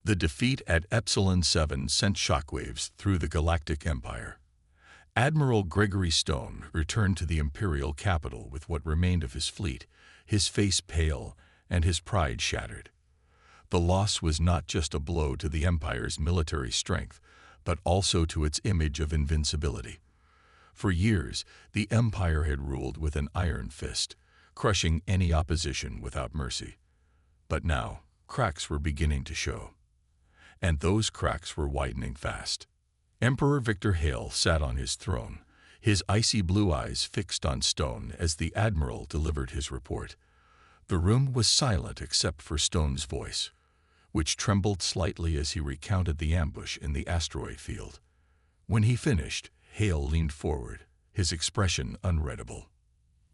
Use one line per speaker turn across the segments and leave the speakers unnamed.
The defeat at Epsilon 7 sent shockwaves through the Galactic Empire. Admiral Gregory Stone returned to the Imperial capital with what remained of his fleet, his face pale and his pride shattered. The loss was not just a blow to the Empire's military strength, but also to its image of invincibility. For years, the Empire had ruled with an iron fist, crushing any opposition without mercy. But now, cracks were beginning to show. And those cracks were widening fast. Emperor Victor Hale sat on his throne, his icy blue eyes fixed on Stone as the Admiral delivered his report. The room was silent except for Stone's voice, which trembled slightly as he recounted the ambush in the asteroid field. When he finished, Hale leaned forward, his expression unreadable.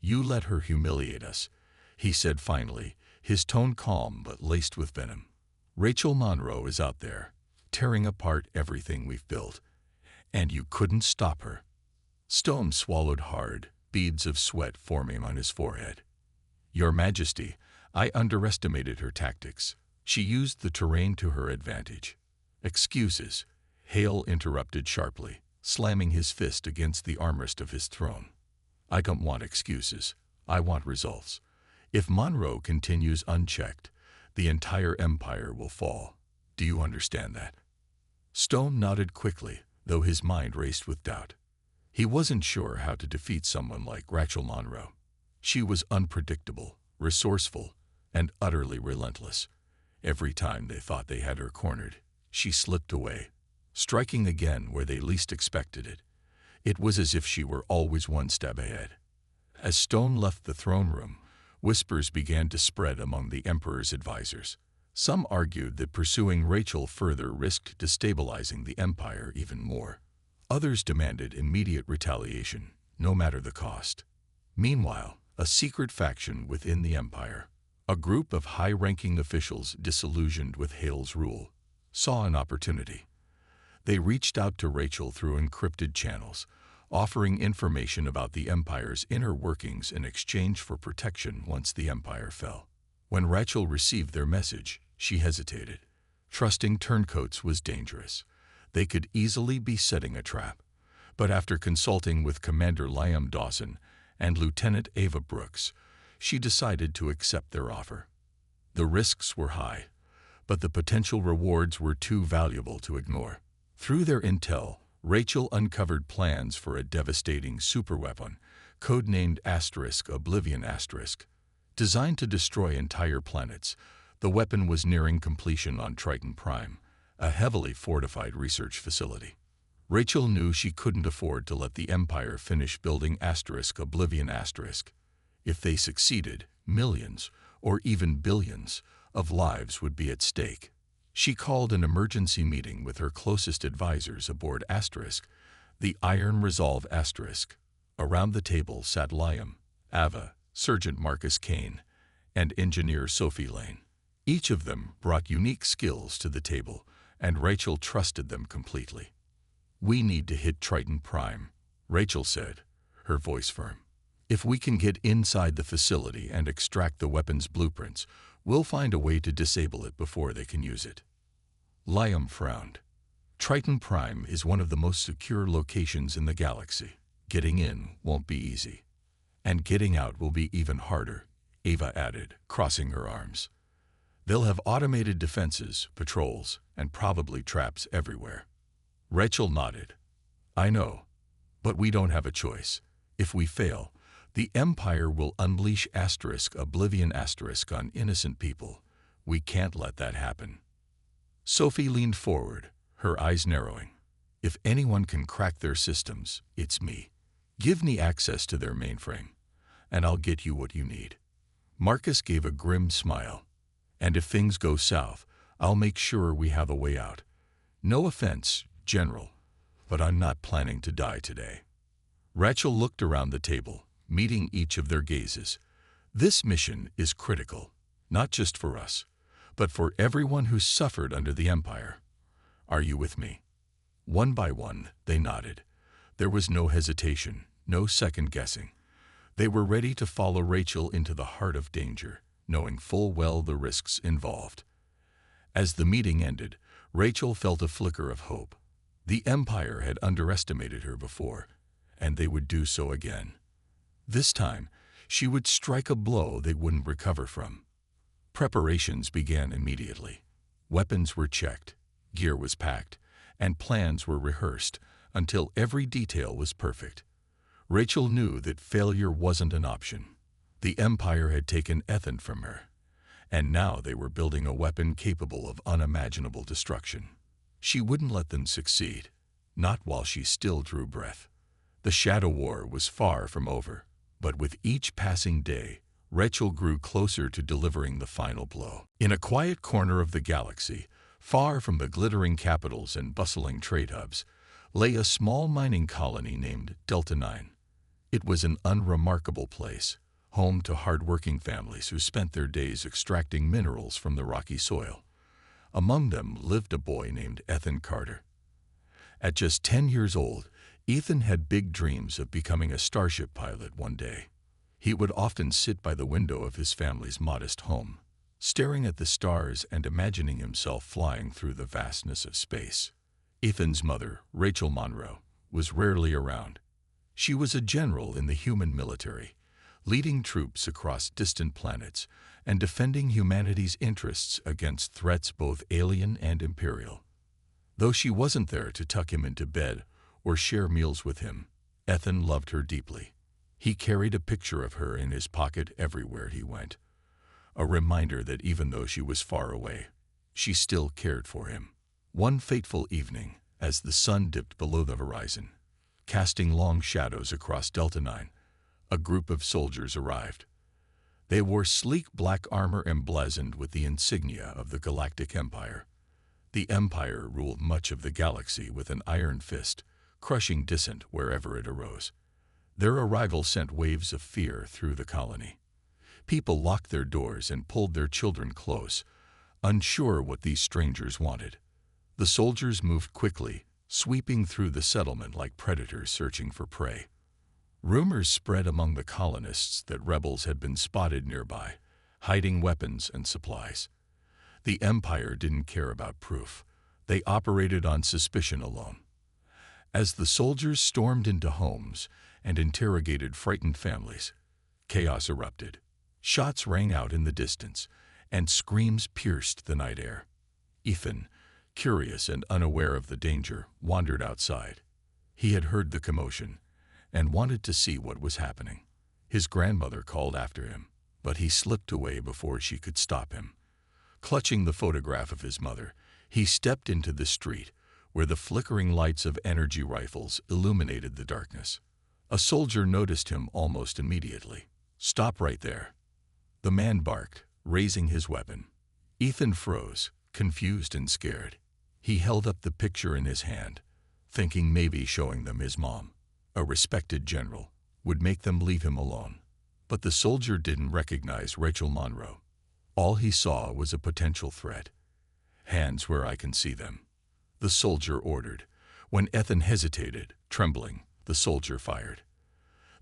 "You let her humiliate us," he said finally, his tone calm but laced with venom. "Rachel Monroe is out there, tearing apart everything we've built, and you couldn't stop her." Stone swallowed hard, beads of sweat forming on his forehead. "Your Majesty, I underestimated her tactics. She used the terrain to her advantage." "Excuses," Hale interrupted sharply, slamming his fist against the armrest of his throne. "I don't want excuses. I want results. If Monroe continues unchecked, the entire Empire will fall. Do you understand that?" Stone nodded quickly, though his mind raced with doubt. He wasn't sure how to defeat someone like Rachel Monroe. She was unpredictable, resourceful, and utterly relentless. Every time they thought they had her cornered, she slipped away, striking again where they least expected it. It was as if she were always one step ahead. As Stone left the throne room, whispers began to spread among the Emperor's advisors. Some argued that pursuing Rachel further risked destabilizing the Empire even more. Others demanded immediate retaliation, no matter the cost. Meanwhile, a secret faction within the Empire, a group of high-ranking officials disillusioned with Hale's rule, saw an opportunity. They reached out to Rachel through encrypted channels, offering information about the Empire's inner workings in exchange for protection once the Empire fell. When Rachel received their message, she hesitated. Trusting turncoats was dangerous. They could easily be setting a trap. But after consulting with Commander Liam Dawson and Lieutenant Ava Brooks, she decided to accept their offer. The risks were high, but the potential rewards were too valuable to ignore. Through their intel, Rachel uncovered plans for a devastating superweapon, codenamed Oblivion Asterisk. Designed to destroy entire planets, the weapon was nearing completion on Triton Prime, a heavily fortified research facility. Rachel knew she couldn't afford to let the Empire finish building Oblivion Asterisk. If they succeeded, millions, or even billions, of lives would be at stake. She called an emergency meeting with her closest advisors aboard Asterisk, the Iron Resolve Asterisk. Around the table sat Liam, Ava, Sergeant Marcus Kane, and Engineer Sophie Lane. Each of them brought unique skills to the table, and Rachel trusted them completely. "We need to hit Triton Prime," Rachel said, her voice firm. "If we can get inside the facility and extract the weapon's blueprints, we'll find a way to disable it before they can use it." Liam frowned. "Triton Prime is one of the most secure locations in the galaxy. Getting in won't be easy. And getting out will be even harder," Ava added, crossing her arms. "They'll have automated defenses, patrols, and probably traps everywhere." Rachel nodded. "I know, but we don't have a choice. If we fail, the Empire will unleash Oblivion Asterisk on innocent people. We can't let that happen." Sophie leaned forward, her eyes narrowing. "If anyone can crack their systems, it's me. Give me access to their mainframe, and I'll get you what you need." Marcus gave a grim smile. "And if things go south, I'll make sure we have a way out. No offense, General, but I'm not planning to die today." Rachel looked around the table, meeting each of their gazes. "This mission is critical, not just for us, but for everyone who suffered under the Empire. Are you with me?" One by one, they nodded. There was no hesitation, no second-guessing. They were ready to follow Rachel into the heart of danger, knowing full well the risks involved. As the meeting ended, Rachel felt a flicker of hope. The Empire had underestimated her before, and they would do so again. This time, she would strike a blow they wouldn't recover from. Preparations began immediately. Weapons were checked, gear was packed, and plans were rehearsed until every detail was perfect. Rachel knew that failure wasn't an option. The Empire had taken Ethan from her, and now they were building a weapon capable of unimaginable destruction. She wouldn't let them succeed, not while she still drew breath. The Shadow War was far from over, but with each passing day, Rachel grew closer to delivering the final blow. In a quiet corner of the galaxy, far from the glittering capitals and bustling trade hubs, lay a small mining colony named Delta 9. It was an unremarkable place, home to hard-working families who spent their days extracting minerals from the rocky soil. Among them lived a boy named Ethan Carter. At just 10 years old, Ethan had big dreams of becoming a starship pilot one day. He would often sit by the window of his family's modest home, staring at the stars and imagining himself flying through the vastness of space. Ethan's mother, Rachel Monroe, was rarely around. She was a general in the human military, leading troops across distant planets and defending humanity's interests against threats both alien and imperial. Though she wasn't there to tuck him into bed or share meals with him, Ethan loved her deeply. He carried a picture of her in his pocket everywhere he went, a reminder that even though she was far away, she still cared for him. One fateful evening, as the sun dipped below the horizon, casting long shadows across Delta 9, a group of soldiers arrived. They wore sleek black armor emblazoned with the insignia of the Galactic Empire. The Empire ruled much of the galaxy with an iron fist, crushing dissent wherever it arose. Their arrival sent waves of fear through the colony. People locked their doors and pulled their children close, unsure what these strangers wanted. The soldiers moved quickly, sweeping through the settlement like predators searching for prey. Rumors spread among the colonists that rebels had been spotted nearby, hiding weapons and supplies. The Empire didn't care about proof. They operated on suspicion alone. As the soldiers stormed into homes and interrogated frightened families, chaos erupted. Shots rang out in the distance, and screams pierced the night air. Ethan, curious and unaware of the danger, wandered outside. He had heard the commotion and wanted to see what was happening. His grandmother called after him, but he slipped away before she could stop him. Clutching the photograph of his mother, he stepped into the street, where the flickering lights of energy rifles illuminated the darkness. A soldier noticed him almost immediately. "Stop right there," the man barked, raising his weapon. Ethan froze, confused and scared. He held up the picture in his hand, thinking maybe showing them his mom, a respected general, would make them leave him alone. But the soldier didn't recognize Rachel Monroe. All he saw was a potential threat. "Hands where I can see them," the soldier ordered. When Ethan hesitated, trembling, the soldier fired.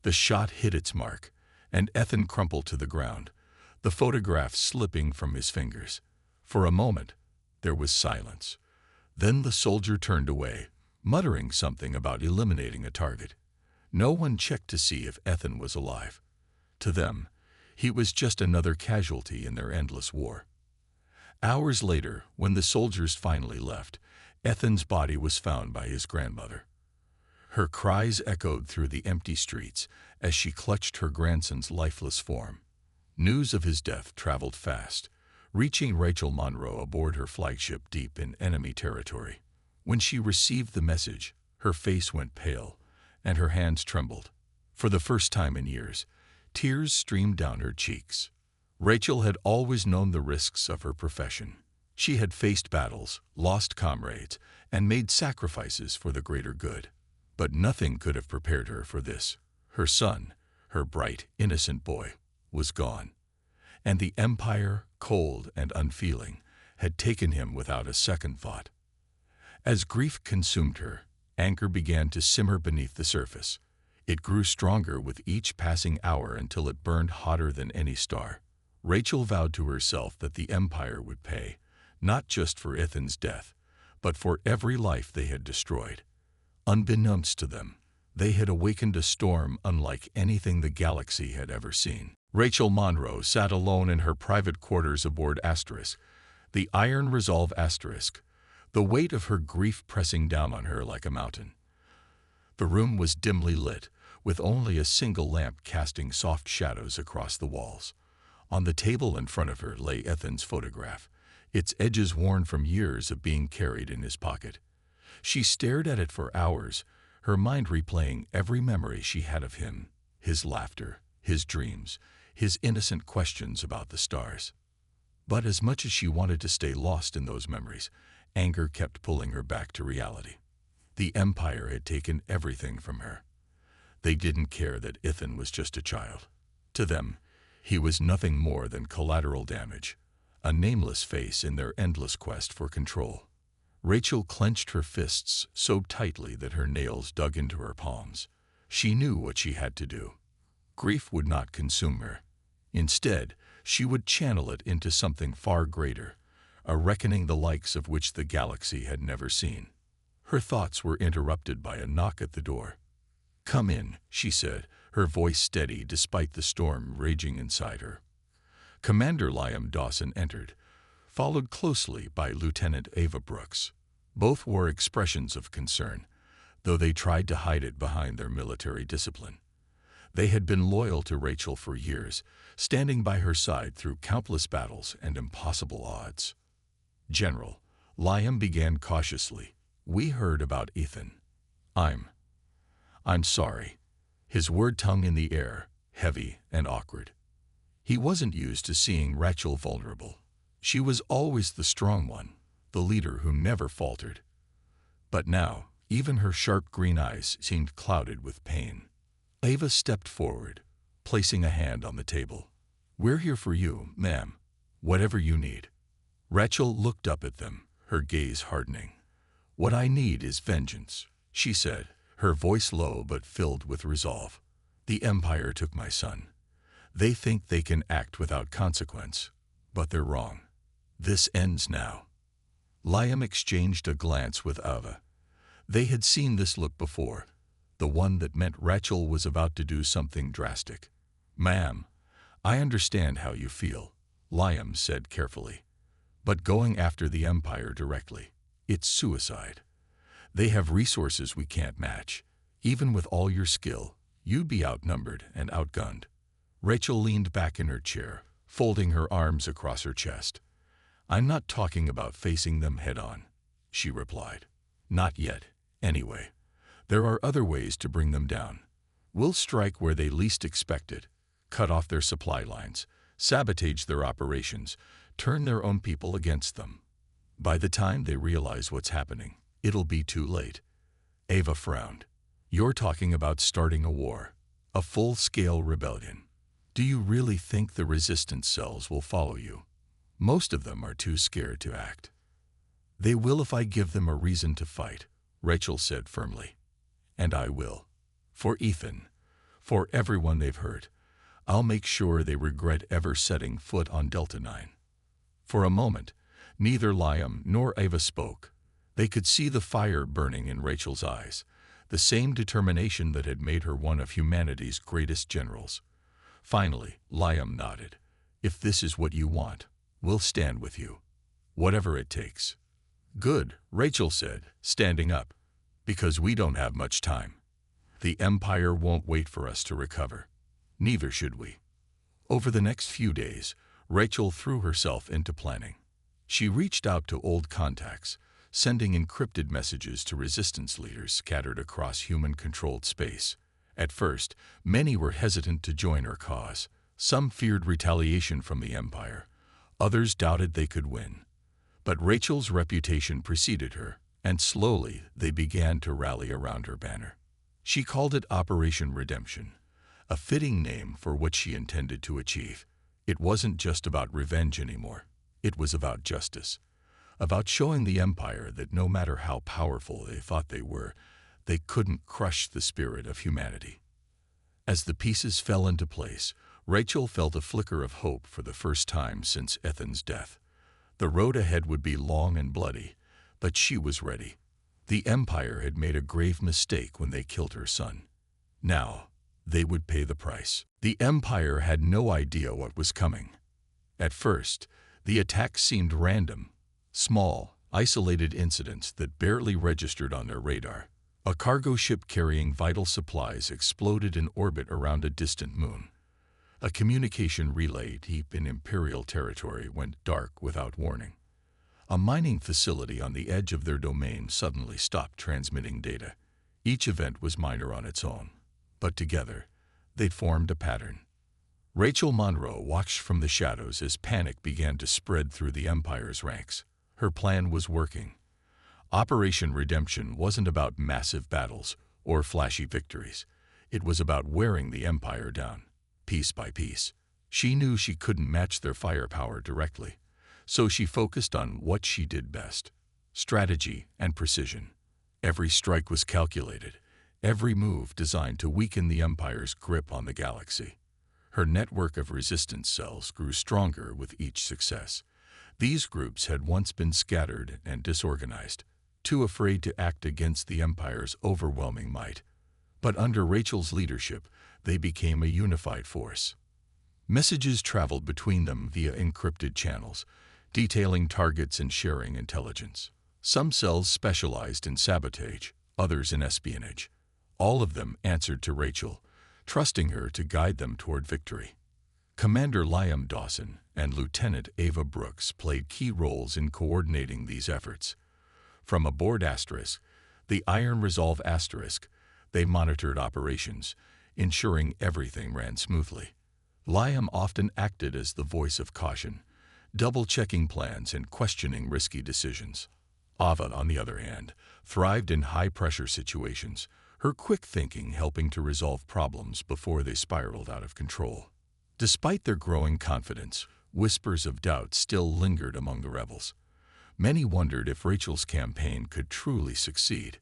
The shot hit its mark, and Ethan crumpled to the ground, the photograph slipping from his fingers. For a moment, there was silence. Then the soldier turned away, muttering something about eliminating a target. No one checked to see if Ethan was alive. To them, he was just another casualty in their endless war. Hours later, when the soldiers finally left, Ethan's body was found by his grandmother. Her cries echoed through the empty streets as she clutched her grandson's lifeless form. News of his death traveled fast, reaching Rachel Monroe aboard her flagship deep in enemy territory. When she received the message, her face went pale and her hands trembled. For the first time in years, tears streamed down her cheeks. Rachel had always known the risks of her profession. She had faced battles, lost comrades, and made sacrifices for the greater good. But nothing could have prepared her for this. Her son, her bright, innocent boy, was gone. And the Empire, cold and unfeeling, had taken him without a second thought. As grief consumed her, anger began to simmer beneath the surface. It grew stronger with each passing hour until it burned hotter than any star. Rachel vowed to herself that the Empire would pay, not just for Ethan's death, but for every life they had destroyed. Unbeknownst to them, they had awakened a storm unlike anything the galaxy had ever seen. Rachel Monroe sat alone in her private quarters aboard Asterisk, the iron resolve Asterisk, the weight of her grief pressing down on her like a mountain. The room was dimly lit, with only a single lamp casting soft shadows across the walls. On the table in front of her lay Ethan's photograph, its edges worn from years of being carried in his pocket. She stared at it for hours, her mind replaying every memory she had of him, his laughter, his dreams, his innocent questions about the stars. But as much as she wanted to stay lost in those memories, anger kept pulling her back to reality. The Empire had taken everything from her. They didn't care that Ethan was just a child. To them, he was nothing more than collateral damage, a nameless face in their endless quest for control. Rachel clenched her fists so tightly that her nails dug into her palms. She knew what she had to do. Grief would not consume her. Instead, she would channel it into something far greater, a reckoning the likes of which the galaxy had never seen. Her thoughts were interrupted by a knock at the door. "Come in," she said, her voice steady despite the storm raging inside her. Commander Liam Dawson entered, followed closely by Lieutenant Ava Brooks. Both wore expressions of concern, though they tried to hide it behind their military discipline. They had been loyal to Rachel for years, standing by her side through countless battles and impossible odds. "General," Liam began cautiously, "we heard about Ethan. I'm sorry." His word tongue in the air, heavy and awkward. He wasn't used to seeing Rachel vulnerable. She was always the strong one, the leader who never faltered. But now, even her sharp green eyes seemed clouded with pain. Ava stepped forward, placing a hand on the table. "We're here for you, ma'am, whatever you need." Rachel looked up at them, her gaze hardening. "What I need is vengeance," she said, her voice low but filled with resolve. "The Empire took my son. They think they can act without consequence, but they're wrong. This ends now." Liam exchanged a glance with Ava. They had seen this look before, the one that meant Rachel was about to do something drastic. "Ma'am, I understand how you feel," Liam said carefully. "But going after the Empire directly, it's suicide. They have resources we can't match. Even with all your skill, you'd be outnumbered and outgunned." Rachel leaned back in her chair, folding her arms across her chest. "I'm not talking about facing them head-on," she replied. "Not yet, anyway. There are other ways to bring them down. We'll strike where they least expect it, cut off their supply lines, sabotage their operations, turn their own people against them. By the time they realize what's happening, it'll be too late." Ava frowned. "You're talking about starting a war, a full-scale rebellion. Do you really think the resistance cells will follow you? Most of them are too scared to act." "They will if I give them a reason to fight," Rachel said firmly. "And I will. For Ethan, for everyone they've hurt, I'll make sure they regret ever setting foot on Delta 9. For a moment, neither Liam nor Ava spoke. They could see the fire burning in Rachel's eyes, the same determination that had made her one of humanity's greatest generals. Finally, Liam nodded. "If this is what you want, we'll stand with you, whatever it takes." "Good," Rachel said, standing up, "because we don't have much time. The Empire won't wait for us to recover. Neither should we." Over the next few days, Rachel threw herself into planning. She reached out to old contacts, sending encrypted messages to resistance leaders scattered across human-controlled space. At first, many were hesitant to join her cause. Some feared retaliation from the Empire. Others doubted they could win. But Rachel's reputation preceded her, and slowly they began to rally around her banner. She called it Operation Redemption, a fitting name for what she intended to achieve. It wasn't just about revenge anymore. It was about justice, about showing the Empire that no matter how powerful they thought they were, they couldn't crush the spirit of humanity. As the pieces fell into place, Rachel felt a flicker of hope for the first time since Ethan's death. The road ahead would be long and bloody, but she was ready. The Empire had made a grave mistake when they killed her son. Now, they would pay the price. The Empire had no idea what was coming. At first, the attacks seemed random, small, isolated incidents that barely registered on their radar. A cargo ship carrying vital supplies exploded in orbit around a distant moon. A communication relay deep in Imperial territory went dark without warning. A mining facility on the edge of their domain suddenly stopped transmitting data. Each event was minor on its own, but together, they'd formed a pattern. Rachel Monroe watched from the shadows as panic began to spread through the Empire's ranks. Her plan was working. Operation Redemption wasn't about massive battles or flashy victories. It was about wearing the Empire down, piece by piece. She knew she couldn't match their firepower directly, so she focused on what she did best: strategy and precision. Every strike was calculated, every move designed to weaken the Empire's grip on the galaxy. Her network of resistance cells grew stronger with each success. These groups had once been scattered and disorganized, too afraid to act against the Empire's overwhelming might. But under Rachel's leadership, they became a unified force. Messages traveled between them via encrypted channels, detailing targets and sharing intelligence. Some cells specialized in sabotage, others in espionage. All of them answered to Rachel, trusting her to guide them toward victory. Commander Liam Dawson and Lieutenant Ava Brooks played key roles in coordinating these efforts. From aboard Asterisk, the Iron Resolve Asterisk, they monitored operations, ensuring everything ran smoothly. Liam often acted as the voice of caution, double-checking plans and questioning risky decisions. Ava, on the other hand, thrived in high-pressure situations, her quick thinking helping to resolve problems before they spiraled out of control. Despite their growing confidence, whispers of doubt still lingered among the rebels. Many wondered if Rachel's campaign could truly succeed.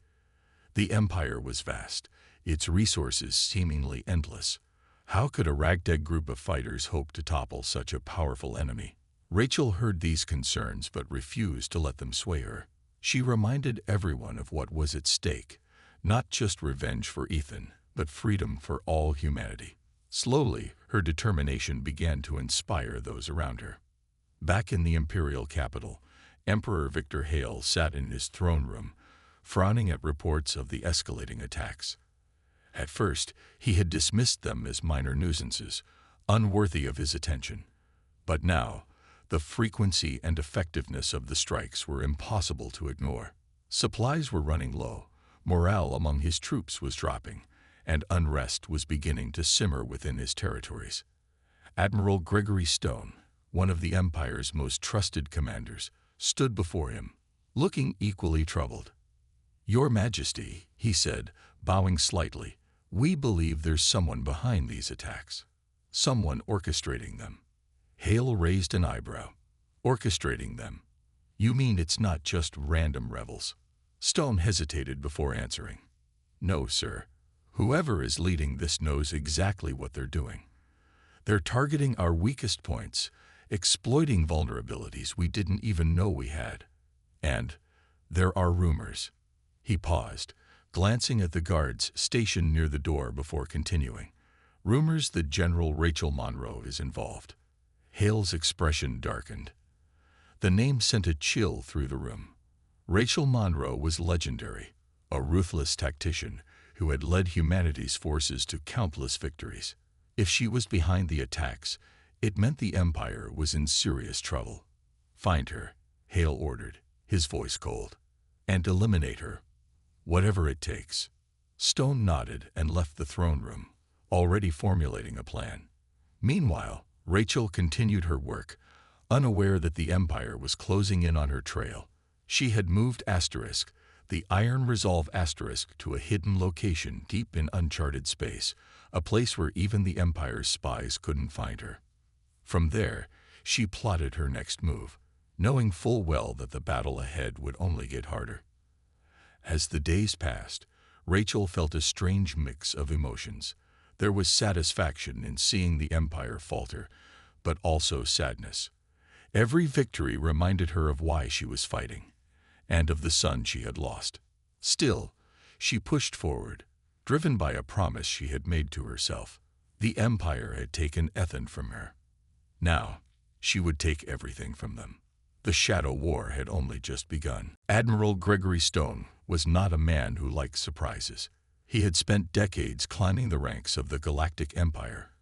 The Empire was vast, its resources seemingly endless. How could a ragtag group of fighters hope to topple such a powerful enemy? Rachel heard these concerns but refused to let them sway her. She reminded everyone of what was at stake: not just revenge for Ethan, but freedom for all humanity. Slowly, her determination began to inspire those around her. Back in the Imperial capital, Emperor Victor Hale sat in his throne room, frowning at reports of the escalating attacks. At first, he had dismissed them as minor nuisances, unworthy of his attention. But now, the frequency and effectiveness of the strikes were impossible to ignore. Supplies were running low, morale among his troops was dropping, and unrest was beginning to simmer within his territories. Admiral Gregory Stone, one of the Empire's most trusted commanders, stood before him, looking equally troubled. "Your Majesty," he said, bowing slightly, "we believe there's someone behind these attacks. Someone orchestrating them." Hale raised an eyebrow. "Orchestrating them? You mean it's not just random rebels?" Stone hesitated before answering. "No, sir. Whoever is leading this knows exactly what they're doing. They're targeting our weakest points, exploiting vulnerabilities we didn't even know we had. And there are rumors." He paused, glancing at the guards stationed near the door before continuing. "Rumors that General Rachel Monroe is involved." Hale's expression darkened. The name sent a chill through the room. Rachel Monroe was legendary, a ruthless tactician who had led humanity's forces to countless victories. If she was behind the attacks, it meant the Empire was in serious trouble. "Find her," Hale ordered, his voice cold, "and eliminate her, whatever it takes." Stone nodded and left the throne room, already formulating a plan. Meanwhile, Rachel continued her work, unaware that the Empire was closing in on her trail. She had moved Asterisk, the Iron Resolve Asterisk, to a hidden location deep in uncharted space, a place where even the Empire's spies couldn't find her. From there, she plotted her next move, knowing full well that the battle ahead would only get harder. As the days passed, Rachel felt a strange mix of emotions. There was satisfaction in seeing the Empire falter, but also sadness. Every victory reminded her of why she was fighting, and of the son she had lost. Still, she pushed forward, driven by a promise she had made to herself. The Empire had taken Ethan from her. Now, she would take everything from them. The Shadow War had only just begun. Admiral Gregory Stone was not a man who liked surprises. He had spent decades climbing the ranks of the Galactic Empire,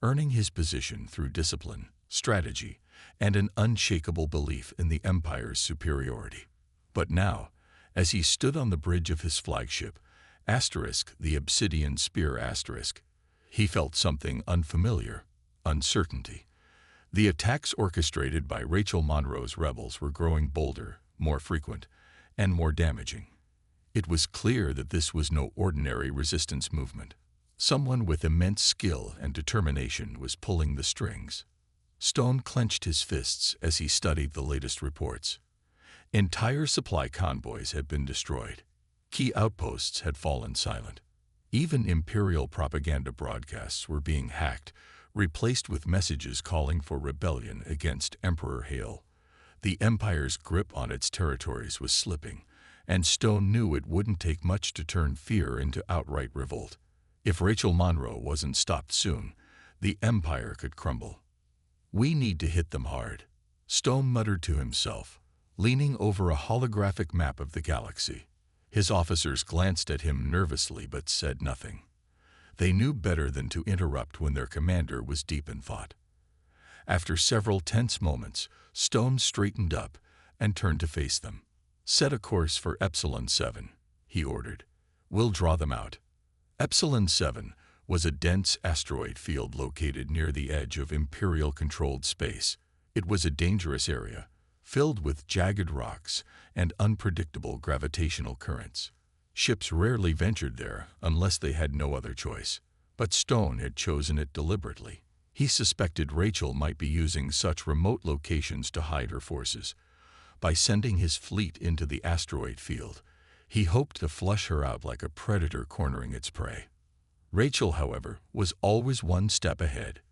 earning his position through discipline, strategy, and an unshakable belief in the Empire's superiority. But now, as he stood on the bridge of his flagship, the Obsidian Spear, he felt something unfamiliar: uncertainty. The attacks orchestrated by Rachel Monroe's rebels were growing bolder, more frequent, and more damaging. It was clear that this was no ordinary resistance movement. Someone with immense skill and determination was pulling the strings. Stone clenched his fists as he studied the latest reports. Entire supply convoys had been destroyed. Key outposts had fallen silent. Even Imperial propaganda broadcasts were being hacked, replaced with messages calling for rebellion against Emperor Hale. The Empire's grip on its territories was slipping, and Stone knew it wouldn't take much to turn fear into outright revolt. If Rachel Monroe wasn't stopped soon, the Empire could crumble. "We need to hit them hard," Stone muttered to himself, leaning over a holographic map of the galaxy. His officers glanced at him nervously but said nothing. They knew better than to interrupt when their commander was deep in thought. After several tense moments, Stone straightened up and turned to face them. "Set a course for Epsilon 7, he ordered. "We'll draw them out." Epsilon 7 was a dense asteroid field located near the edge of Imperial-controlled space. It was a dangerous area, filled with jagged rocks and unpredictable gravitational currents. Ships rarely ventured there unless they had no other choice, but Stone had chosen it deliberately. He suspected Rachel might be using such remote locations to hide her forces. By sending his fleet into the asteroid field, he hoped to flush her out like a predator cornering its prey. Rachel, however, was always one step ahead.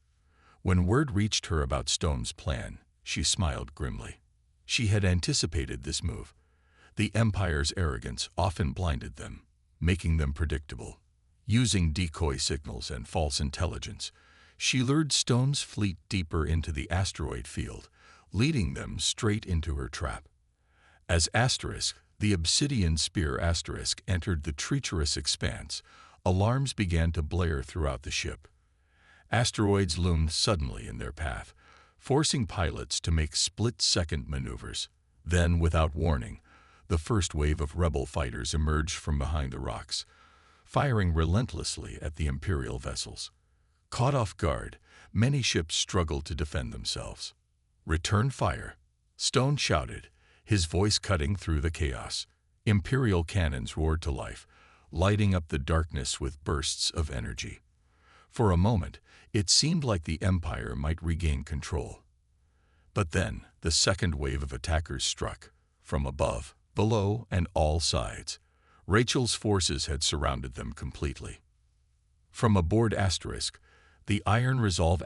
When word reached her about Stone's plan, she smiled grimly. She had anticipated this move. The Empire's arrogance often blinded them, making them predictable. Using decoy signals and false intelligence, she lured Stone's fleet deeper into the asteroid field, leading them straight into her trap. As the Obsidian Spear entered the treacherous expanse, alarms began to blare throughout the ship. Asteroids loomed suddenly in their path, forcing pilots to make split-second maneuvers. Then, without warning, the first wave of rebel fighters emerged from behind the rocks, firing relentlessly at the Imperial vessels. Caught off guard, many ships struggled to defend themselves. "Return fire," Stone shouted, his voice cutting through the chaos. Imperial cannons roared to life, lighting up the darkness with bursts of energy. For a moment, it seemed like the Empire might regain control. But then, the second wave of attackers struck, from above, below, and all sides. Rachel's forces had surrounded them completely. From aboard the Iron Resolve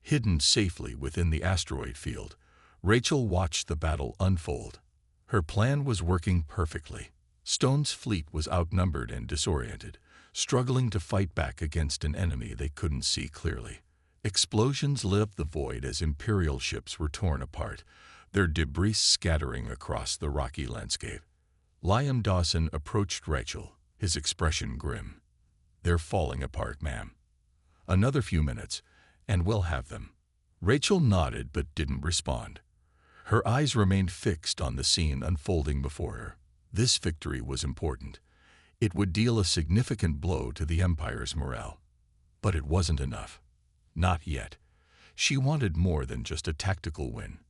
hidden safely within the asteroid field, Rachel watched the battle unfold. Her plan was working perfectly. Stone's fleet was outnumbered and disoriented, struggling to fight back against an enemy they couldn't see clearly. Explosions lit up the void as Imperial ships were torn apart, their debris scattering across the rocky landscape. Liam Dawson approached Rachel, his expression grim. "They're falling apart, ma'am. Another few minutes, and we'll have them." Rachel nodded but didn't respond. Her eyes remained fixed on the scene unfolding before her. This victory was important. It would deal a significant blow to the Empire's morale. But it wasn't enough. Not yet. She wanted more than just a tactical win.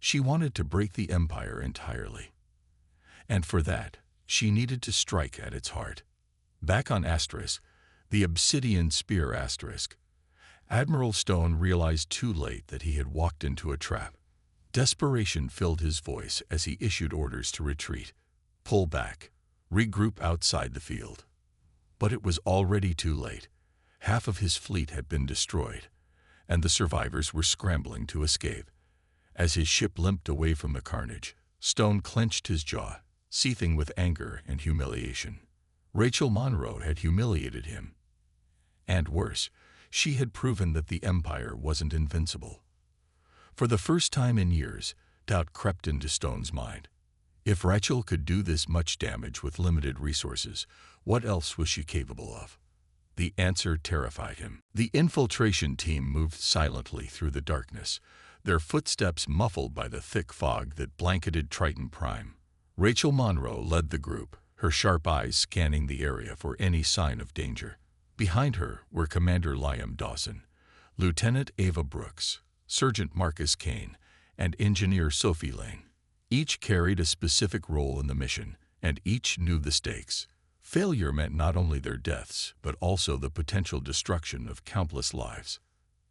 She wanted to break the Empire entirely. And for that, she needed to strike at its heart. Back on the Obsidian Spear Admiral Stone realized too late that he had walked into a trap. Desperation filled his voice as he issued orders to retreat, pull back, regroup outside the field. But it was already too late. Half of his fleet had been destroyed, and the survivors were scrambling to escape. As his ship limped away from the carnage, Stone clenched his jaw, seething with anger and humiliation. Rachel Monroe had humiliated him. And worse, she had proven that the Empire wasn't invincible. For the first time in years, doubt crept into Stone's mind. If Rachel could do this much damage with limited resources, what else was she capable of? The answer terrified him. The infiltration team moved silently through the darkness, their footsteps muffled by the thick fog that blanketed Triton Prime. Rachel Monroe led the group, her sharp eyes scanning the area for any sign of danger. Behind her were Commander Liam Dawson, Lieutenant Ava Brooks, Sergeant Marcus Kane, and Engineer Sophie Lane. Each carried a specific role in the mission, and each knew the stakes. Failure meant not only their deaths, but also the potential destruction of countless lives.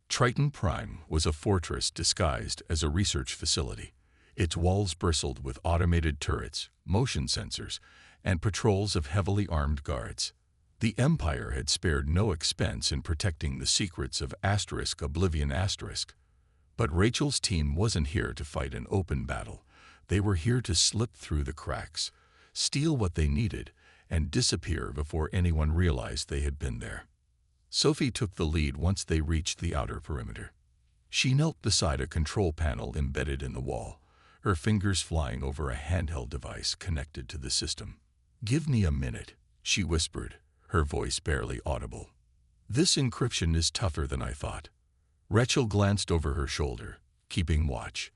Triton Prime was a fortress disguised as a research facility. Its walls bristled with automated turrets, motion sensors, and patrols of heavily armed guards. The Empire had spared no expense in protecting the secrets of Oblivion *. But Rachel's team wasn't here to fight an open battle. They were here to slip through the cracks, steal what they needed, and disappear before anyone realized they had been there. Sophie took the lead once they reached the outer perimeter. She knelt beside a control panel embedded in the wall, her fingers flying over a handheld device connected to the system. "Give me a minute," she whispered, her voice barely audible. "This encryption is tougher than I thought." Rachel glanced over her shoulder, keeping watch.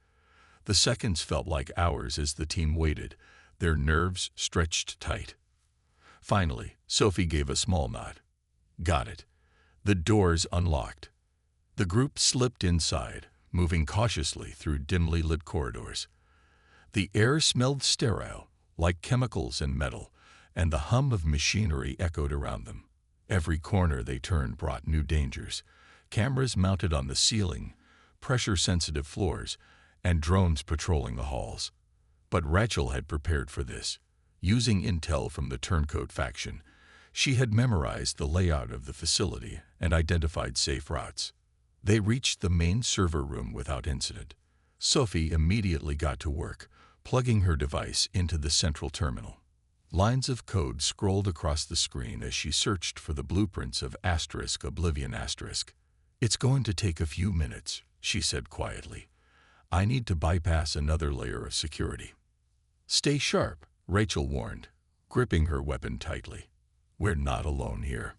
The seconds felt like hours as the team waited, their nerves stretched tight. Finally, Sophie gave a small nod. "Got it." The doors unlocked. The group slipped inside, moving cautiously through dimly lit corridors. The air smelled sterile, like chemicals and metal, and the hum of machinery echoed around them. Every corner they turned brought new dangers: cameras mounted on the ceiling, pressure-sensitive floors, and drones patrolling the halls. But Rachel had prepared for this. Using intel from the Turncoat faction, she had memorized the layout of the facility and identified safe routes. They reached the main server room without incident. Sophie immediately got to work, plugging her device into the central terminal. Lines of code scrolled across the screen as she searched for the blueprints of Oblivion *. "It's going to take a few minutes," she said quietly. "I need to bypass another layer of security." "Stay sharp," Rachel warned, gripping her weapon tightly. "We're not alone here."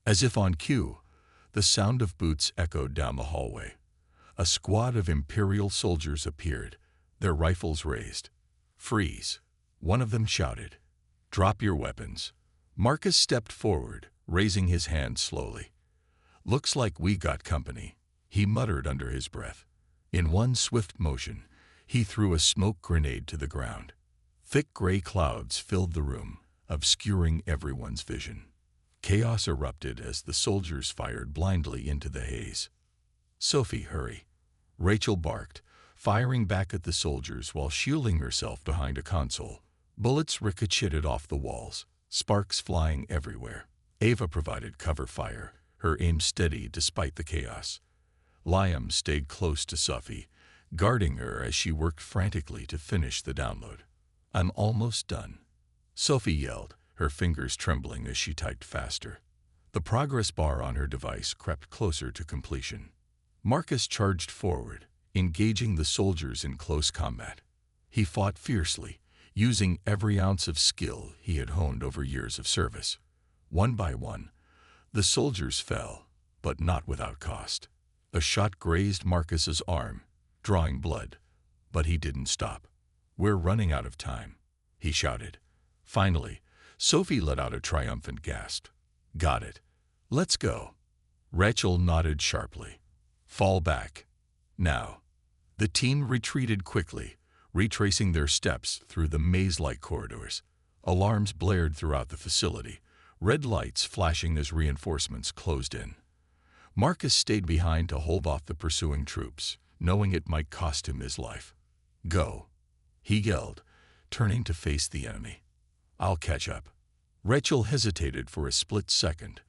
As if on cue, the sound of boots echoed down the hallway. A squad of Imperial soldiers appeared, their rifles raised. "Freeze," one of them shouted. "Drop your weapons." Marcus stepped forward, raising his hand slowly. "Looks like we got company," he muttered under his breath. In one swift motion, he threw a smoke grenade to the ground. Thick gray clouds filled the room, obscuring everyone's vision. Chaos erupted as the soldiers fired blindly into the haze. "Sophie, hurry," Rachel barked, firing back at the soldiers while shielding herself behind a console. Bullets ricocheted off the walls, sparks flying everywhere. Ava provided cover fire, her aim steady despite the chaos. Liam stayed close to Sophie, guarding her as she worked frantically to finish the download. "I'm almost done," Sophie yelled, her fingers trembling as she typed faster. The progress bar on her device crept closer to completion. Marcus charged forward, engaging the soldiers in close combat. He fought fiercely, using every ounce of skill he had honed over years of service. One by one, the soldiers fell, but not without cost. A shot grazed Marcus's arm, drawing blood, but he didn't stop. "We're running out of time," he shouted. Finally, Sophie let out a triumphant gasp. "Got it. Let's go." Rachel nodded sharply. "Fall back. Now." The team retreated quickly, retracing their steps through the maze-like corridors. Alarms blared throughout the facility, red lights flashing as reinforcements closed in. Marcus stayed behind to hold off the pursuing troops, knowing it might cost him his life. "Go," he yelled, turning to face the enemy. "I'll catch up." Rachel hesitated for a split second,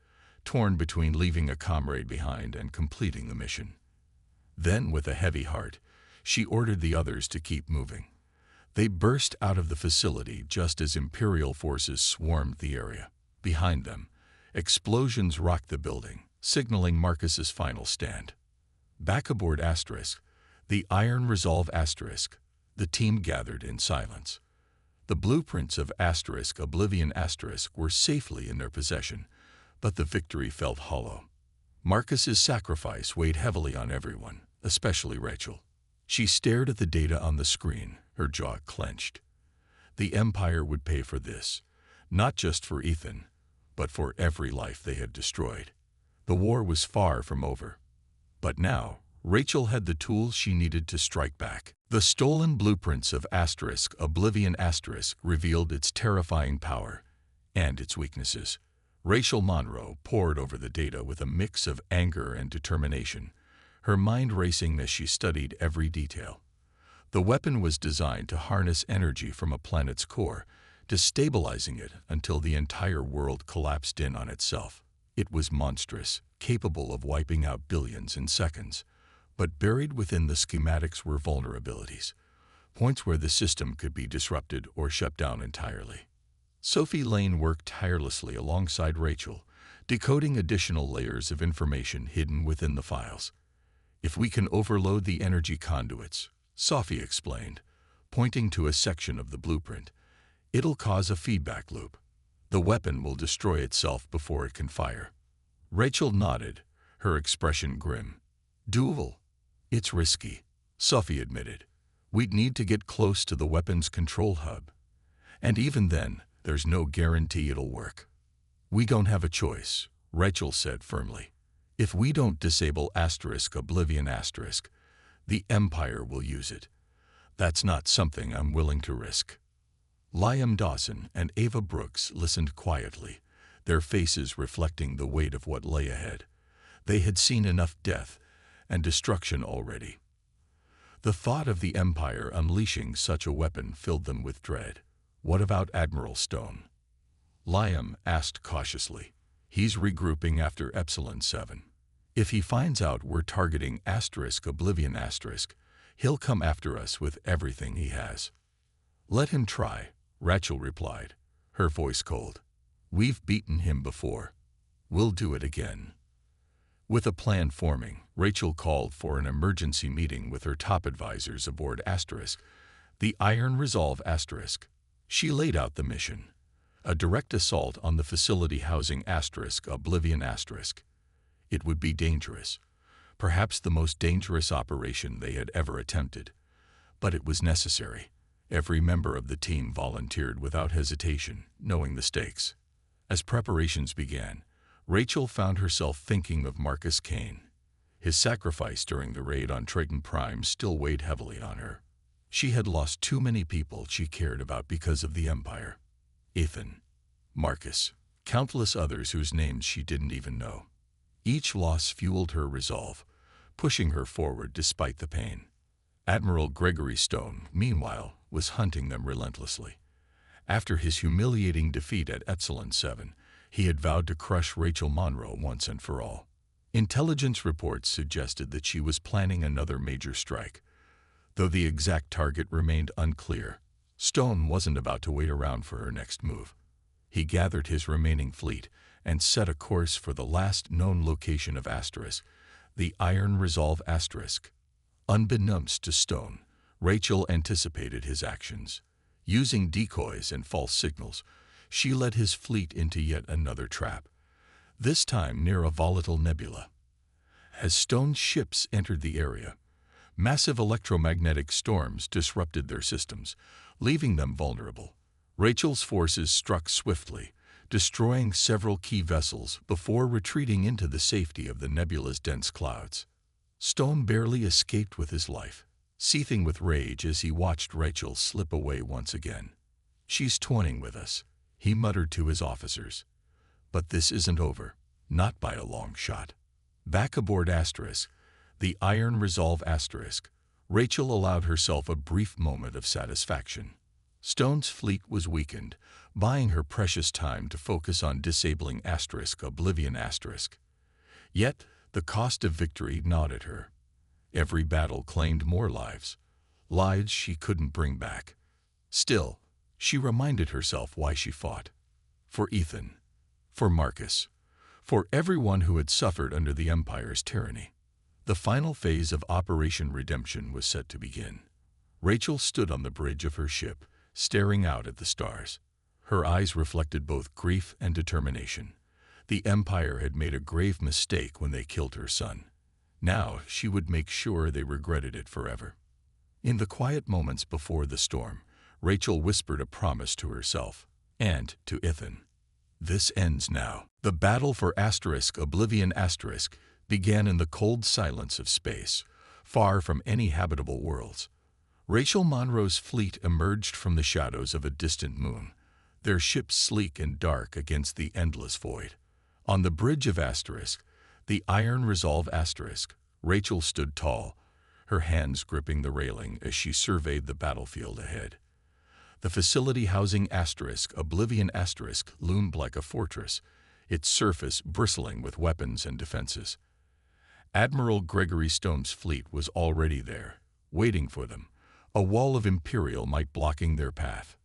torn between leaving a comrade behind and completing the mission. Then, with a heavy heart, She ordered the others to keep moving. They burst out of the facility just as Imperial forces swarmed the area. Behind them, explosions rocked the building, signaling Marcus's final stand. Back aboard Asterisk, the Iron Resolve Asterisk, the team gathered in silence. The blueprints of Asterisk Oblivion Asterisk were safely in their possession, but the victory felt hollow. Marcus's sacrifice weighed heavily on everyone, especially Rachel. She stared at the data on the screen, her jaw clenched. The Empire would pay for this, not just for Ethan, but for every life they had destroyed. The war was far from over. But now, Rachel had the tools she needed to strike back. The stolen blueprints of Asterisk Oblivion Asterisk revealed its terrifying power and its weaknesses. Rachel Monroe pored over the data with a mix of anger and determination, her mind racing as she studied every detail. The weapon was designed to harness energy from a planet's core, destabilizing it until the entire world collapsed in on itself. It was monstrous, capable of wiping out billions in seconds. But buried within the schematics were vulnerabilities, points where the system could be disrupted or shut down entirely. Sophie Lane worked tirelessly alongside Rachel, decoding additional layers of information hidden within the files. "If we can overload the energy conduits," Sophie explained, pointing to a section of the blueprint, "it'll cause a feedback loop. The weapon will destroy itself before it can fire." Rachel nodded, her expression grim. "Doable. It's risky," Sophie admitted. "We'd need to get close to the weapon's control hub. And even then, there's no guarantee it'll work." "We don't have a choice," Rachel said firmly. "If we don't disable Asterisk Oblivion Asterisk, the Empire will use it. That's not something I'm willing to risk." Liam Dawson and Ava Brooks listened quietly, their faces reflecting the weight of what lay ahead. They had seen enough death and destruction already. The thought of the Empire unleashing such a weapon filled them with dread. "What about Admiral Stone?" Liam asked cautiously. "He's regrouping after Epsilon 7. If he finds out we're targeting Asterisk Oblivion Asterisk, he'll come after us with everything he has." "Let him try," Rachel replied, her voice cold. "We've beaten him before. We'll do it again." With a plan forming, Rachel called for an emergency meeting with her top advisors aboard Asterisk, the Iron Resolve Asterisk. She laid out the mission: a direct assault on the facility housing Asterisk Oblivion Asterisk. It would be dangerous, perhaps the most dangerous operation they had ever attempted. But it was necessary. Every member of the team volunteered without hesitation, knowing the stakes. As preparations began, Rachel found herself thinking of Marcus Kane. His sacrifice during the raid on Triton Prime still weighed heavily on her. She had lost too many people she cared about because of the Empire. Ethan, Marcus, countless others whose names she didn't even know. Each loss fueled her resolve, pushing her forward despite the pain. Admiral Gregory Stone, meanwhile, was hunting them relentlessly. After his humiliating defeat at Epsilon 7, he had vowed to crush Rachel Monroe once and for all. Intelligence reports suggested that she was planning another major strike. Though the exact target remained unclear, Stone wasn't about to wait around for her next move. He gathered his remaining fleet and set a course for the last known location of Asterisk, the Iron Resolve Asterisk. Unbeknownst to Stone, Rachel anticipated his actions. Using decoys and false signals, she led his fleet into yet another trap, this time near a volatile nebula. As Stone's ships entered the area, massive electromagnetic storms disrupted their systems, leaving them vulnerable. Rachel's forces struck swiftly, destroying several key vessels before retreating into the safety of the nebula's dense clouds. Stone barely escaped with his life, seething with rage as he watched Rachel slip away once again. "She's toying with us," he muttered to his officers. "But this isn't over, not by a long shot." Back aboard Asterisk, the Iron Resolve Asterisk, Rachel allowed herself a brief moment of satisfaction. Stone's fleet was weakened, buying her precious time to focus on disabling Asterisk Oblivion Asterisk. Yet, the cost of victory gnawed at her. Every battle claimed more lives, lives she couldn't bring back. Still, she reminded herself why she fought. For Ethan, for Marcus, for everyone who had suffered under the Empire's tyranny. The final phase of Operation Redemption was set to begin. Rachel stood on the bridge of her ship, staring out at the stars. Her eyes reflected both grief and determination. The Empire had made a grave mistake when they killed her son. Now she would make sure they regretted it forever. In the quiet moments before the storm, Rachel whispered a promise to herself and to Ethan. This ends now. The battle for Oblivion began in the cold silence of space, far from any habitable worlds. Rachel Monroe's fleet emerged from the shadows of a distant moon, their ships sleek and dark against the endless void. On the bridge of the Iron Resolve Rachel stood tall, her hands gripping the railing as she surveyed the battlefield ahead. The facility housing Oblivion loomed like a fortress, its surface bristling with weapons and defenses. Admiral Gregory Stone's fleet was already there, waiting for them, a wall of Imperial might blocking their path.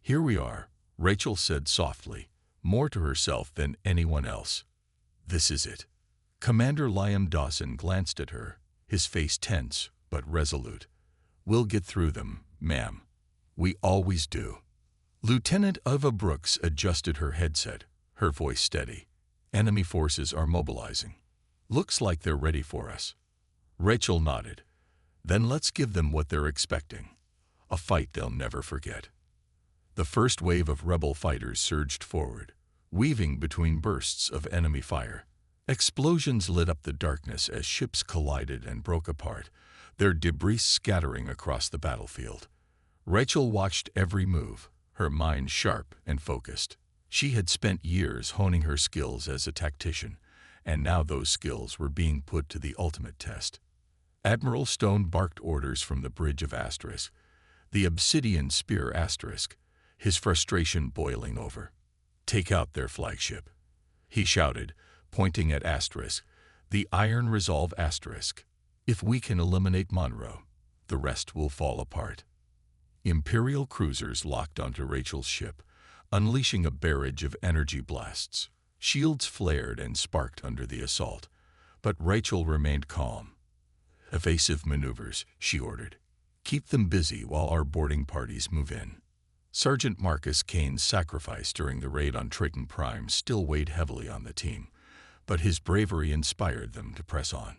"Here we are," Rachel said softly, more to herself than anyone else. "This is it." Commander Liam Dawson glanced at her, his face tense but resolute. "We'll get through them, ma'am. We always do." Lieutenant Ava Brooks adjusted her headset, her voice steady. "Enemy forces are mobilizing. Looks like they're ready for us." Rachel nodded. "Then let's give them what they're expecting. A fight they'll never forget." The first wave of rebel fighters surged forward, weaving between bursts of enemy fire. Explosions lit up the darkness as ships collided and broke apart, their debris scattering across the battlefield. Rachel watched every move, her mind sharp and focused. She had spent years honing her skills as a tactician, and now those skills were being put to the ultimate test. Admiral Stone barked orders from the bridge of the Obsidian Spear his frustration boiling over. "Take out their flagship," he shouted, pointing at the Iron Resolve "If we can eliminate Monroe, the rest will fall apart." Imperial cruisers locked onto Rachel's ship, unleashing a barrage of energy blasts. Shields flared and sparked under the assault, but Rachel remained calm. "Evasive maneuvers," she ordered. "Keep them busy while our boarding parties move in." Sergeant Marcus Kane's sacrifice during the raid on Triton Prime still weighed heavily on the team, but his bravery inspired them to press on.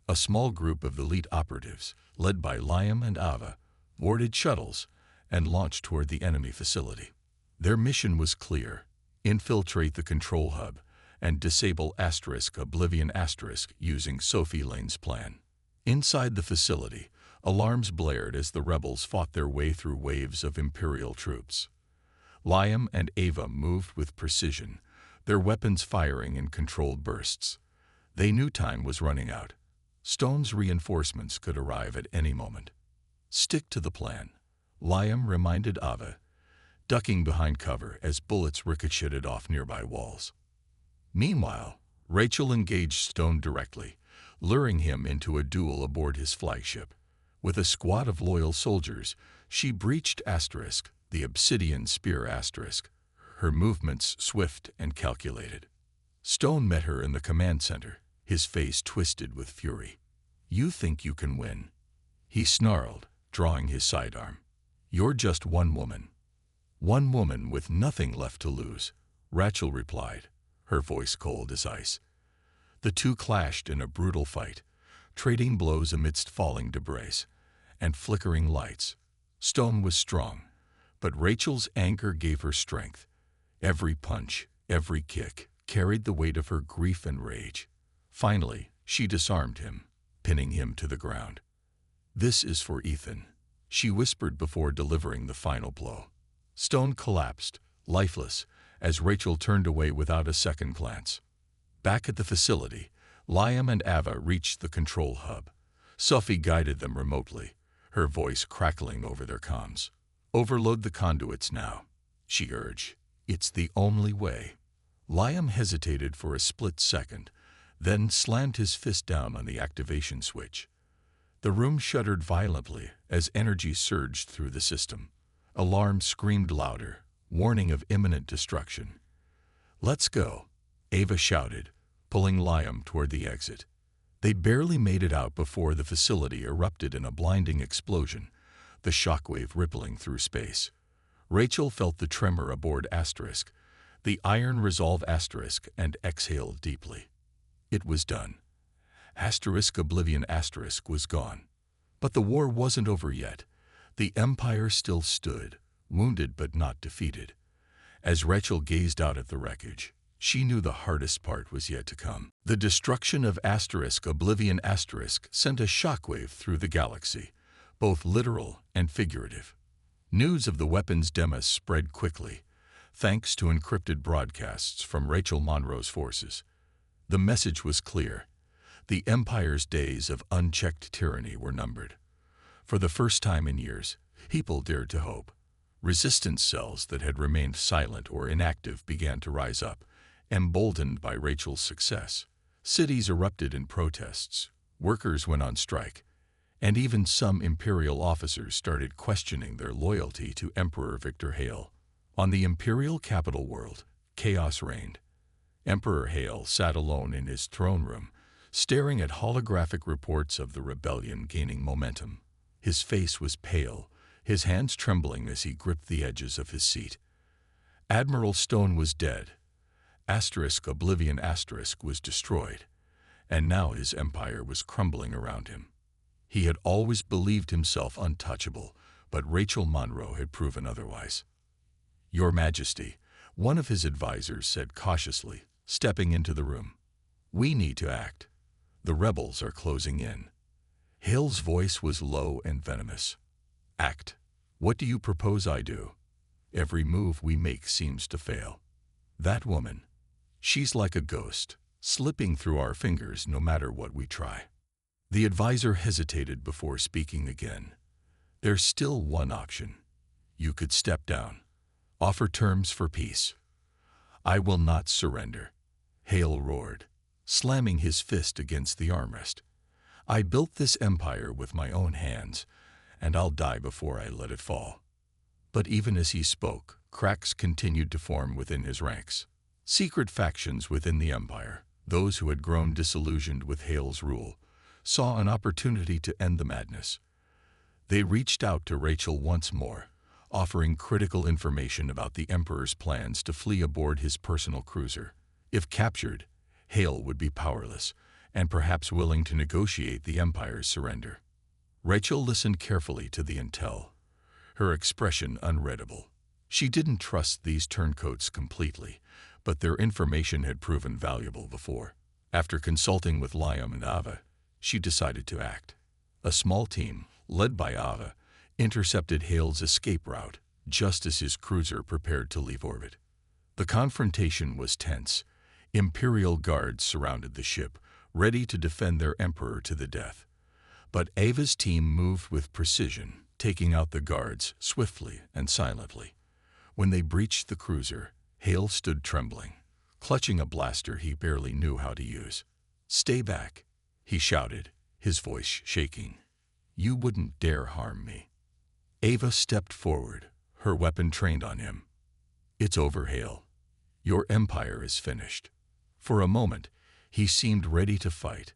A small group of elite operatives, led by Liam and Ava, boarded shuttles and launched toward the enemy facility. Their mission was clear: infiltrate the control hub and disable Oblivion using Sophie Lane's plan. Inside the facility, alarms blared as the rebels fought their way through waves of Imperial troops. Liam and Ava moved with precision, their weapons firing in controlled bursts. They knew time was running out. Stone's reinforcements could arrive at any moment. "Stick to the plan," Liam reminded Ava, ducking behind cover as bullets ricocheted off nearby walls. Meanwhile, Rachel engaged Stone directly, luring him into a duel aboard his flagship. With a squad of loyal soldiers, she breached the Obsidian Spear her movements swift and calculated. Stone met her in the command center, his face twisted with fury. "You think you can win?" he snarled, drawing his sidearm. "You're just one woman." "One woman with nothing left to lose," Rachel replied, her voice cold as ice. The two clashed in a brutal fight, trading blows amidst falling debris and flickering lights. Stone was strong, but Rachel's anger gave her strength. Every punch, every kick, carried the weight of her grief and rage. Finally, she disarmed him, pinning him to the ground. "This is for Ethan," she whispered before delivering the final blow. Stone collapsed, lifeless, as Rachel turned away without a second glance. Back at the facility, Liam and Ava reached the control hub. Sophie guided them remotely, her voice crackling over their comms. "Overload the conduits now," she urged. "It's the only way." Liam hesitated for a split second, then slammed his fist down on the activation switch. The room shuddered violently as energy surged through the system. Alarms screamed louder, warning of imminent destruction. "Let's go," Ava shouted, pulling Liam toward the exit. They barely made it out before the facility erupted in a blinding explosion, the shockwave rippling through space. Rachel felt the tremor aboard Asterisk, the iron resolve Asterisk, and exhaled deeply. It was done. Asterisk Oblivion Asterisk was gone. But the war wasn't over yet. The Empire still stood, wounded but not defeated. As Rachel gazed out at the wreckage, she knew the hardest part was yet to come. The destruction of Asterisk Oblivion Asterisk sent a shockwave through the galaxy, both literal and figurative. News of the weapons demos spread quickly, thanks to encrypted broadcasts from Rachel Monroe's forces. The message was clear. The Empire's days of unchecked tyranny were numbered. For the first time in years, people dared to hope. Resistance cells that had remained silent or inactive began to rise up, emboldened by Rachel's success. Cities erupted in protests, workers went on strike, and even some Imperial officers started questioning their loyalty to Emperor Victor Hale. On the Imperial capital world, chaos reigned. Emperor Hale sat alone in his throne room, staring at holographic reports of the rebellion gaining momentum. His face was pale, his hands trembling as he gripped the edges of his seat. Admiral Stone was dead. Asterisk Oblivion Asterisk was destroyed, and now his empire was crumbling around him. He had always believed himself untouchable, but Rachel Monroe had proven otherwise. "Your Majesty," one of his advisors said cautiously, stepping into the room. "We need to act. The rebels are closing in." Hale's voice was low and venomous. "Act. What do you propose I do? Every move we make seems to fail. That woman, she's like a ghost, slipping through our fingers no matter what we try." The advisor hesitated before speaking again. "There's still one option. You could step down, offer terms for peace." "I will not surrender," Hale roared, slamming his fist against the armrest. "I built this empire with my own hands, and I'll die before I let it fall." But even as he spoke, cracks continued to form within his ranks. Secret factions within the empire, those who had grown disillusioned with Hale's rule, saw an opportunity to end the madness. They reached out to Rachel once more, offering critical information about the Emperor's plans to flee aboard his personal cruiser. If captured, Hale would be powerless, and perhaps willing to negotiate the Empire's surrender. Rachel listened carefully to the intel, her expression unreadable. She didn't trust these turncoats completely, but their information had proven valuable before. After consulting with Liam and Ava, she decided to act. A small team, led by Ava, intercepted Hale's escape route just as his cruiser prepared to leave orbit. The confrontation was tense. Imperial guards surrounded the ship, ready to defend their emperor to the death. But Ava's team moved with precision, taking out the guards swiftly and silently. When they breached the cruiser, Hale stood trembling, clutching a blaster he barely knew how to use. "Stay back," he shouted, his voice shaking. "You wouldn't dare harm me." Ava stepped forward, her weapon trained on him. "It's over, Hale. Your empire is finished." For a moment, he seemed ready to fight,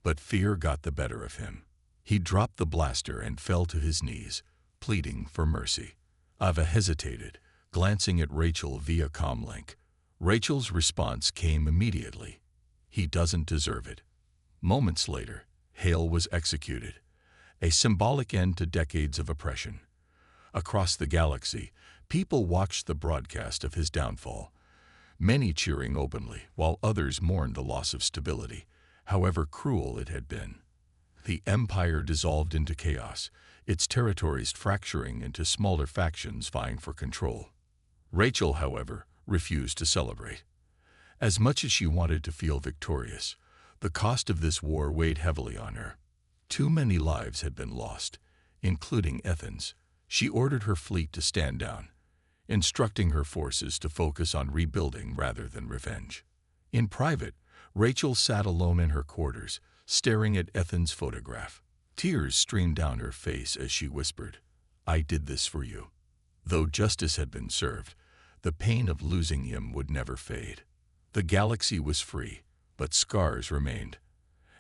but fear got the better of him. He dropped the blaster and fell to his knees, pleading for mercy. Ava hesitated, glancing at Rachel via comlink. Rachel's response came immediately. "He doesn't deserve it." Moments later, Hale was executed, a symbolic end to decades of oppression. Across the galaxy, people watched the broadcast of his downfall, many cheering openly, while others mourned the loss of stability, however cruel it had been. The empire dissolved into chaos, its territories fracturing into smaller factions vying for control. Rachel, however, refused to celebrate. As much as she wanted to feel victorious, the cost of this war weighed heavily on her. Too many lives had been lost, including Ethan's. She ordered her fleet to stand down, instructing her forces to focus on rebuilding rather than revenge. In private, Rachel sat alone in her quarters, staring at Ethan's photograph. Tears streamed down her face as she whispered, "I did this for you." Though justice had been served, the pain of losing him would never fade. The galaxy was free, but scars remained.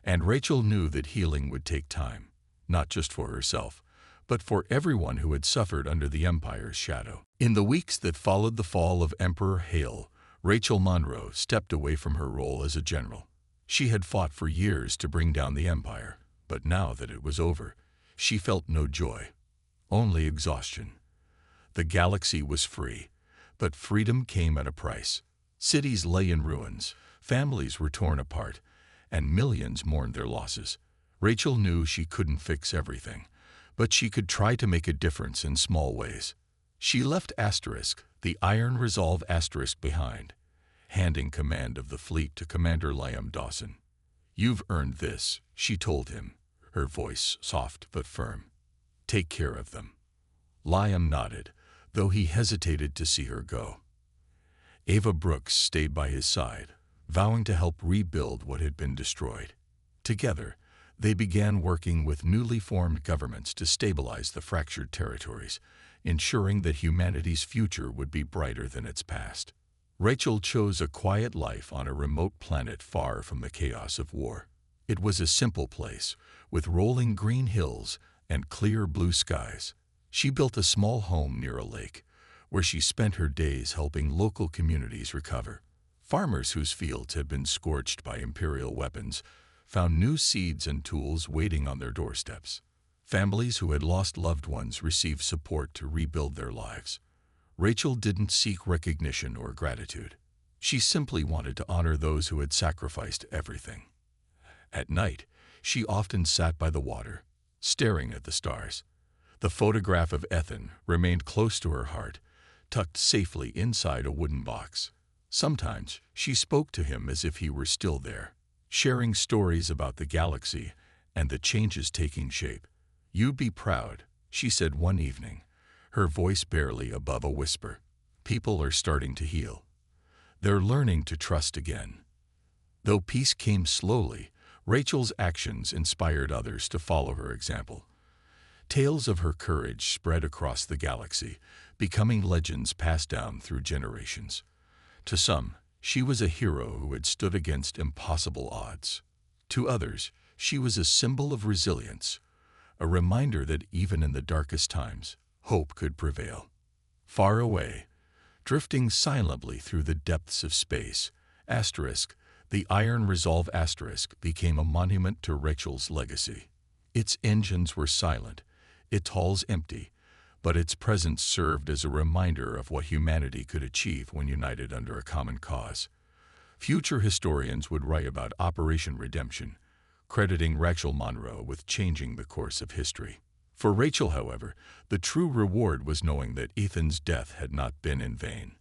And Rachel knew that healing would take time, not just for herself, but for everyone who had suffered under the Empire's shadow. In the weeks that followed the fall of Emperor Hale, Rachel Monroe stepped away from her role as a general. She had fought for years to bring down the Empire, but now that it was over, she felt no joy, only exhaustion. The galaxy was free, but freedom came at a price. Cities lay in ruins, families were torn apart, and millions mourned their losses. Rachel knew she couldn't fix everything, but she could try to make a difference in small ways. She left Asterisk, the Iron Resolve Asterisk, behind, handing command of the fleet to Commander Liam Dawson. "You've earned this," she told him, her voice soft but firm. "Take care of them." Liam nodded, though he hesitated to see her go. Ava Brooks stayed by his side, vowing to help rebuild what had been destroyed. Together, they began working with newly formed governments to stabilize the fractured territories, ensuring that humanity's future would be brighter than its past. Rachel chose a quiet life on a remote planet far from the chaos of war. It was a simple place, with rolling green hills and clear blue skies. She built a small home near a lake, where she spent her days helping local communities recover. Farmers whose fields had been scorched by Imperial weapons found new seeds and tools waiting on their doorsteps. Families who had lost loved ones received support to rebuild their lives. Rachel didn't seek recognition or gratitude. She simply wanted to honor those who had sacrificed everything. At night, she often sat by the water, staring at the stars. The photograph of Ethan remained close to her heart, tucked safely inside a wooden box. Sometimes she spoke to him as if he were still there, sharing stories about the galaxy and the changes taking shape. "You be proud," she said one evening, her voice barely above a whisper. "People are starting to heal. They're learning to trust again." Though peace came slowly, Rachel's actions inspired others to follow her example. Tales of her courage spread across the galaxy, becoming legends passed down through generations. To some, she was a hero who had stood against impossible odds. To others, she was a symbol of resilience, a reminder that even in the darkest times, hope could prevail. Far away, drifting silently through the depths of space, Asterisk, the Iron Resolve Asterisk, became a monument to Rachel's legacy. Its engines were silent, its halls empty, but its presence served as a reminder of what humanity could achieve when united under a common cause. Future historians would write about Operation Redemption, crediting Rachel Monroe with changing the course of history. For Rachel, however, the true reward was knowing that Ethan's death had not been in vain.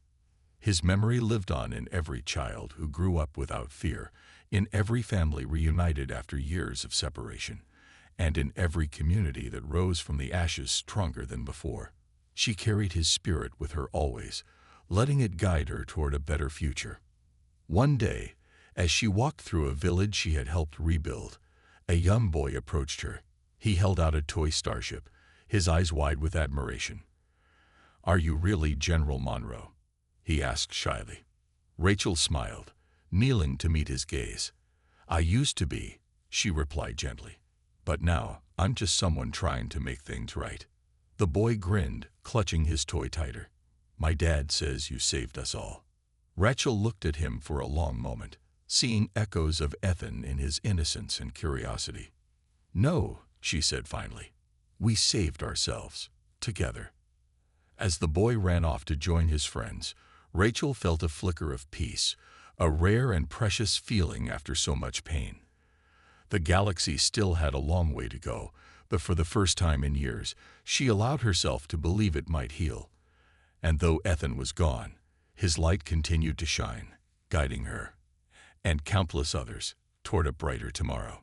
His memory lived on in every child who grew up without fear, in every family reunited after years of separation, and in every community that rose from the ashes stronger than before. She carried his spirit with her always, letting it guide her toward a better future. One day, as she walked through a village she had helped rebuild, a young boy approached her. He held out a toy starship, his eyes wide with admiration. "Are you really General Monroe?" he asked shyly. Rachel smiled, kneeling to meet his gaze. "I used to be," she replied gently. "But now, I'm just someone trying to make things right." The boy grinned, clutching his toy tighter. "My dad says you saved us all." Rachel looked at him for a long moment, seeing echoes of Ethan in his innocence and curiosity. "No," she said finally. "We saved ourselves, together." As the boy ran off to join his friends, Rachel felt a flicker of peace, a rare and precious feeling after so much pain. The galaxy still had a long way to go, but for the first time in years, she allowed herself to believe it might heal. And though Ethan was gone, his light continued to shine, guiding her, and countless others, toward a brighter tomorrow.